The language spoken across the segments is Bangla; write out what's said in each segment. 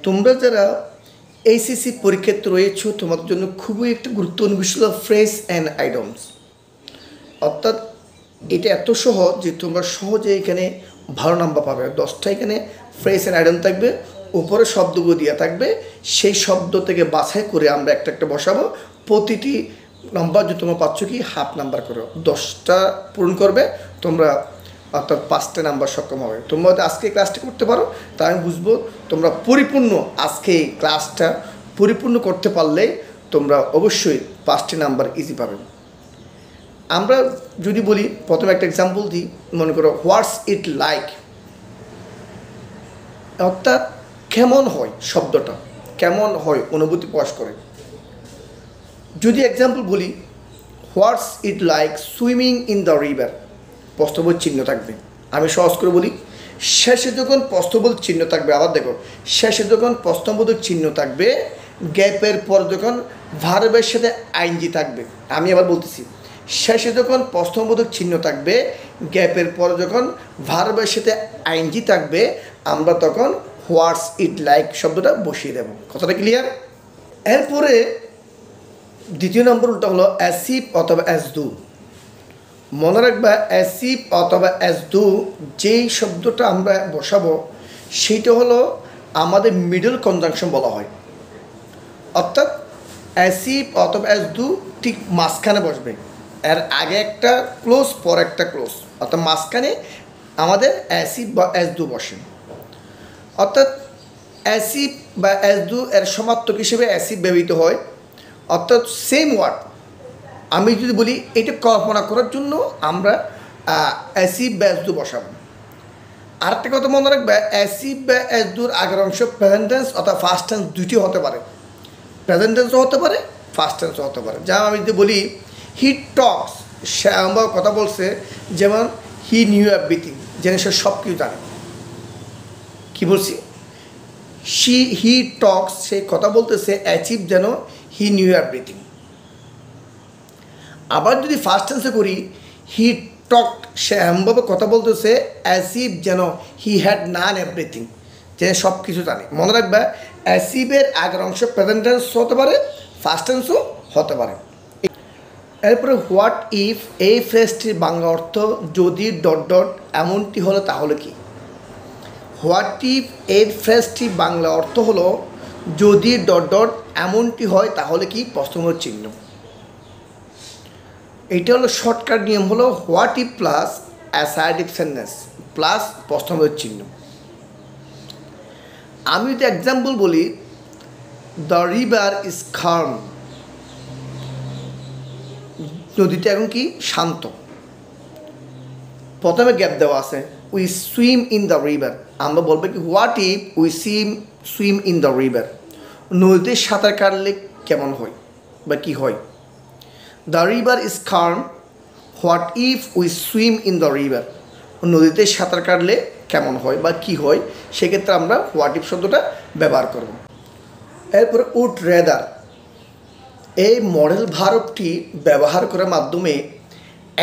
তোমরা যারা এইচএসসি পরীক্ষাতে রয়েছো তোমাদের জন্য খুবই একটা গুরুত্বপূর্ণ বিষয় হলো ফ্রেজ অ্যান্ড আইটেমস। অর্থাৎ এটা এত সহজ যে তোমরা সহজে এখানে ভালো নাম্বার পাবে। 10টা এখানে ফ্রেজ অ্যান্ড আইটেম থাকবে, উপরে শব্দগুলো দেওয়া থাকবে, সেই শব্দ থেকে বাছাই করে আমরা একটা একটা বসাবো। প্রতিটি নাম্বার যে তোমরা পাচ্ছ কি হাফ নাম্বার করে 10টা পূরণ করবে তোমরা, অর্থাৎ 5টা নাম্বার সক্ষম হবে। তোমরা যদি আজকে ক্লাসটা করতে পারো তা আমি বুঝবো তোমরা পরিপূর্ণ আজকে এই ক্লাসটা পরিপূর্ণ করতে পারলে তোমরা অবশ্যই 5টি নাম্বার ইজি পাবে। আমরা যদি বলি প্রথমে একটা এক্সাম্পল দিই, মনে করো হোয়াটস ইট লাইক, অর্থাৎ কেমন হয়, শব্দটা কেমন হয় অনুভূতি প্রকাশ করে। যদি এক্সাম্পল বলি what's it like swimming in the river, প্রশ্নবোধক চিহ্ন থাকবে। আমি সহজ করে বলি, শেষে যখন প্রশ্নবোধক চিহ্ন থাকবে, আবার দেখো শেষে যখন প্রশ্নবোধক চিহ্ন থাকবে, গ্যাপের পর যখন ভার্বের সাথে আইএনজি থাকবে। আমি আবার বলতেছি, শেষে যখন প্রশ্নবোধক চিহ্ন থাকবে, গ্যাপের পর যখন ভার্বের সাথে আইএনজি থাকবে, আমরা তখন হোয়াটস ইট লাইক শব্দটা বসিয়ে দেব। কথাটা ক্লিয়ার? এরপরে দ্বিতীয় নম্বর উল্টা হলো অ্যাসিভ অথবা অ্যাজ ডু। মনে রাখবা অ্যাসিভ অথবা অ্যাজ ডু যেই শব্দটা আমরা বসাবো সেইটা হলো আমাদের মিডল কনজাংশন বলা হয়। অর্থাৎ অ্যাসিভ অথবা অ্যাজ ডু ঠিক মাঝখানে বসবে, এর আগে একটা ক্লোজ পর একটা ক্লোজ, অর্থাৎ মাঝখানে আমাদের অ্যাসিভ বা অ্যাজ ডু বসে। অর্থাৎ অ্যাসিভ বা অ্যাজ ডু এর সমার্থক হিসেবে অ্যাসিভ ব্যবহৃত হয়। অর্থাৎ সেম ওয়ার্ড আমি যদি বলি এটা কল্পনা করার জন্য আমরা অ্যাসিভ বা অ্যাজ ডু বসাবো। আরেকটা কথা মনে রাখবে, অ্যাসিভ বা অ্যাজ ডুর আগের অংশ প্রেজেন্ট টেন্স অথবা ফার্স্ট টেন্স দুটি হতে পারে। প্রেজেন্ট টেন্সও হতে পারে, ফার্স্ট টেন্সও হতে পারে। যেমন আমি যদি বলি হি টক্স, সে আমার কথা বলছে, যেমন হি নিউ এভরিথিং, যেন সে সব কিছু জানে। কী বলছি? হি টক্স, সে কথা বলতেছে অ্যাচিভ যেন হি নিউ এভরিথিং। আবার যদি ফার্স্ট টেন্সে করি হি টকড, সে এমনভাবে কথা বলতেছে অ্যাসিভ যেন হি হ্যাড নান এভরিথিং, যেন সব কিছু জানে। মনে রাখবে অ্যাসিভের আগের অংশ প্রেজেন্ট টেন্স হতে পারে, ফার্স্ট টেন্সও হতে পারে। এরপরে হোয়াট ইফ, এই ফ্রেজটির বাংলা অর্থ যদি ডট ডট এমনটি হলো তাহলে কি। হোয়াট ইফ এই ফ্রেজটির বাংলা অর্থ হলো যদি ডট ডট এমনটি হয় তাহলে কি, প্রশ্নবোধক চিহ্ন। এটা হলো শর্টকাট নিয়ম, হলো what if plus assertive sentence plus প্রশ্নবোধক চিহ্ন। আমি যদি এক্সাম্পল বলি দ্য রিভার ইজ কার্ম, নদীটা এখন কি শান্ত। প্রথমে গ্যাপ দেওয়া আছে, we swim in the river. আমরা বলবো কি what if we swim in the river, নদীতে সাঁতার কাটলে কেমন হয় বা কী হয়। The river is crumb, what if we swim in the river, নদীতে সাঁতার কাটলে কেমন হয় বা কী হয়, সেক্ষেত্রে আমরা হোয়াট ইফ শব্দটা ব্যবহার করব। এরপরে উড রেদার, এই মডেল ভার্বটি ব্যবহার করার মাধ্যমে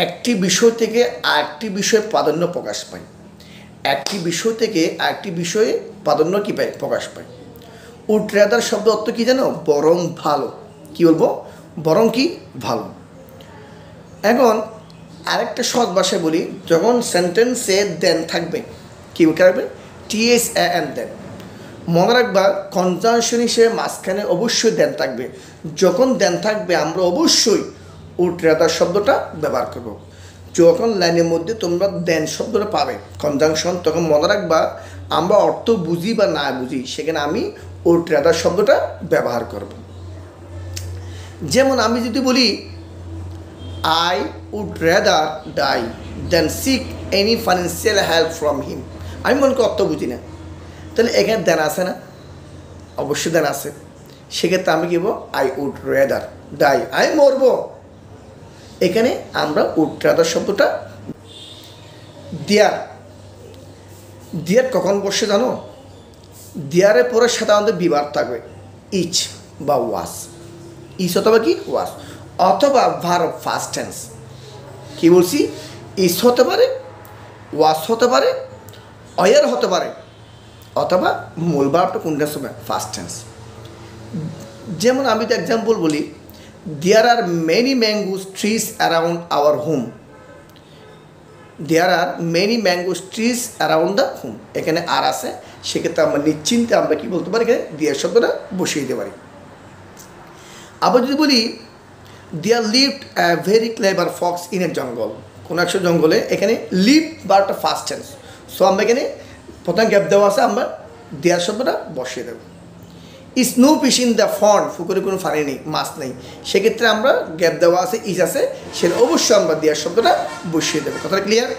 একটি বিষয় থেকে আরেকটি বিষয়ে প্রাধান্য প্রকাশ পায়। একটি বিষয় থেকে আরেকটি বিষয়ে প্রাধান্য কী পায়, প্রকাশ পায়। উড রেদার শব্দ অর্থ কী জানো, বরং ভালো। কী বলবো, বরং কি ভালো। এখন আরেকটা সহজ ভাষায় বলি, যখন সেন্টেন্সে দেন থাকবে, কী থাকবে, টিএস অ্যান্ড দেন। মনে রাখবা কনজাংশন হিসেবে মাঝখানে অবশ্যই দেন থাকবে। যখন দেন থাকবে আমরা অবশ্যই উড রেদার শব্দটা ব্যবহার করব। যখন লাইনের মধ্যে তোমরা দেন শব্দটা পাবে কনজাংশন, তখন মনে রাখবা আমরা অর্থ বুঝি বা না বুঝি, সেখানে আমি উড রেদার শব্দটা ব্যবহার করব। যেমন আমি যদি বলি I would rather die than seek any financial help from him, আমি মনে করি অর্থ বুঝি না, তাহলে এখানে দেন আছে না, অবশ্যই দেন আছে। সেক্ষেত্রে আমি কি বলবো, আই উড রেদার ডাই, আমি মরব। এখানে আমরা উড রেদার শব্দটা। দেয়ার, দেয়ার কখন বসে জানো, দেয়ারের পরে সাধারণত বিভার থাকবে ইচ বা ওয়াস, ইচ অথবা কি ওয়াস, অথবা ভার্ব ফার্স্ট টেন্স। কী বলছি, ইচ হতে পারে, ওয়াস হতে পারে, অয়ার হতে পারে, অথবা মূল ভার্বটা কোনটার সময় ফার্স্ট টেন্স। যেমন আমি তো এক্সাম্পল বলি, there are many mangoes trees around our home. There are many mangoes trees around the home, এখানে আর আছে, সেক্ষেত্রে আমরা নিশ্চিন্তে আমরা কী বলতে পারি, এখানে দেয়ার শব্দটা বসিয়ে দিতে পারি। আবার যদি বলি there lived a very clever fox in a jungle, কোনো একটা জঙ্গলে, এখানে লিভ বারটা ফার্স্ট টেন্স, সো আমরা এখানে প্রথম গ্যাপ দেওয়া আছে, আমরা দেয়ার শব্দটা বসিয়ে দেবো। Is no fish in the pond, পুকুরে কোনো পানি নেই, মাছ নেই, সেক্ষেত্রে আমরা গ্যাপ দেওয়া আছে, ইজ আছে, সেটা অবশ্যই আমরা দেয়ার শব্দটা বসিয়ে দেবো। কথাটা ক্লিয়ার?